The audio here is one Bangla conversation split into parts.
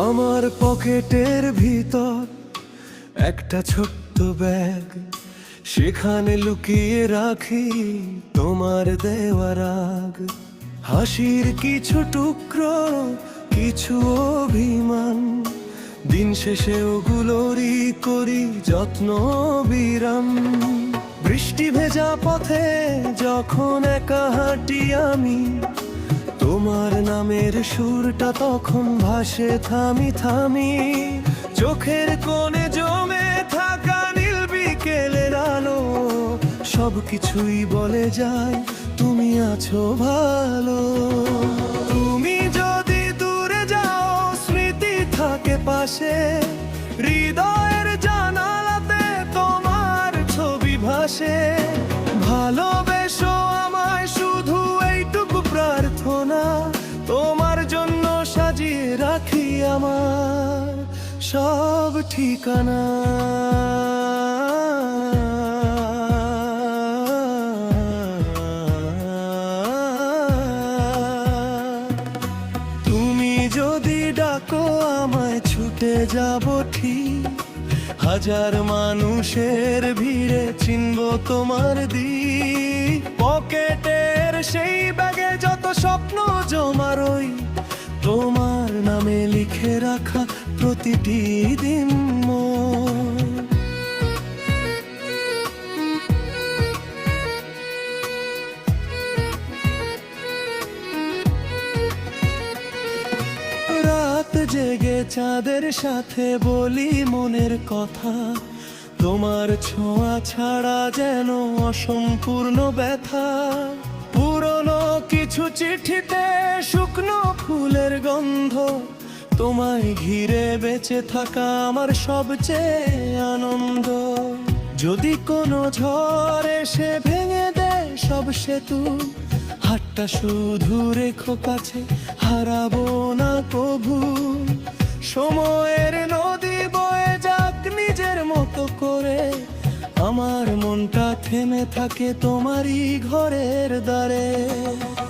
আমার পকেটের ভিতর একটা ছোট্ট ব্যাগ, সেখানে লুকিয়ে রাখি তোমার দেওয়া রাগ। হাসির কিছু টুকরো, কিছু অভিমান, দিন শেষে ওগুলোরই করি যত্ন বিরাম। বৃষ্টি ভেজা পথে যখন একা হাঁটি আমি, তোমার নামের সুরটা তখন ভাসে থামি থামি। চোখের কোণে জমে থাকা নীল বিকেলের আলো সবকিছুই বলে যায় তুমি আছো ভালো। তুমি যদি দূরে যাও স্মৃতি থাকে পাশে, হৃদয়ের জানালাতে তোমার ছবি ভাসে। ভালোবেসো আমায় শুধু এইটুকু প্রার্থনা, তোমার জন্য সাজিয়ে রাখি আমার সব ঠিকানা। তুমি যদি ডাকো আমায় ছুটে যাব ঠিক, হাজার মানুষের ভিড়ে চিনব তোমার দিক। পকেটের সেই ব্যাগে যত স্বপ্ন জমা রই, তোমার নামে লিখে রাখা প্রতিটি দিন মোর। রাত জেগে চাঁদের সাথে বলি মনের কথা, তোমার ছোঁয়া ছাড়া যেন অসম্পূর্ণ ব্যথা। পুরনো কিছু চিঠিতে শুকনো ফুলের গন্ধ, তোমায় ঘিরে বেঁচে থাকা আমার সবচেয়ে আনন্দ। যদি কোনো ঝড় এসে ভেঙে দেয় সব সেতু, হাতটা শুধু রেখো কাছে, হারাবো না কভু। সময়ের নদী বয়ে যাক নিজের মতো করে, আমার মনটা থেমে থাকে তোমারই ঘরের দ্বারে।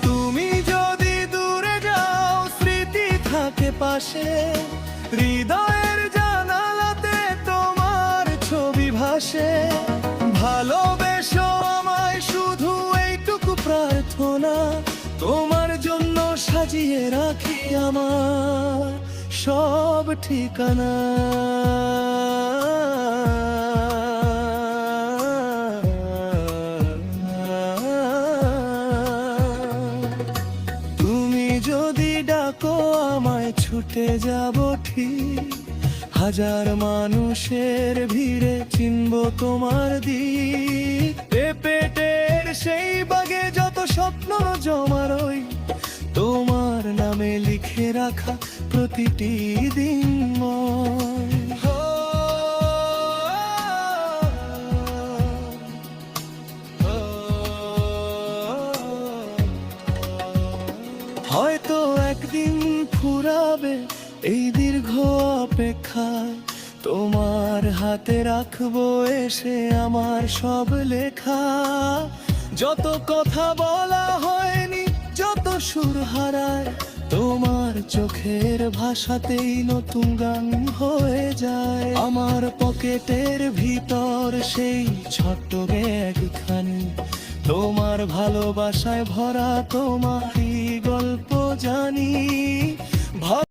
তুমি যদি দূরে যাও স্মৃতি থাকে পাশে, হৃদয়ের জানালাতে তোমার ছবি ভাসে। ভালোবেসো আমায় শুধু এইটুকু প্রার্থনা, তোমার জন্য সাজিয়ে রাখি আমার সব ঠিকানা। তুমি যদি ডাকো আমায় ছুটে যাব ঠিক, হাজার মানুষের ভিড়ে চিনব তোমার দিক। পেটের সেই বাগে যত স্বপ্ন জমা রই, তোমার নামে লিখে রাখা প্রতিটি দিন মোর। হয়তো একদিন ফুরাবে এই দীর্ঘ অপেক্ষায়, তোমার হাতে রাখবো এসে আমার সব লেখা। যত কথা বলা হয়নি, যত সুর হারায়, তোমার চোখের ভাষাতেই নতুন গান হয়ে যায়। আমার পকেটের ভিতর সেই ছোট্ট ব্যাগখানি, তোমার ভালোবাসায় ভরা তোমারই গল্প জানি।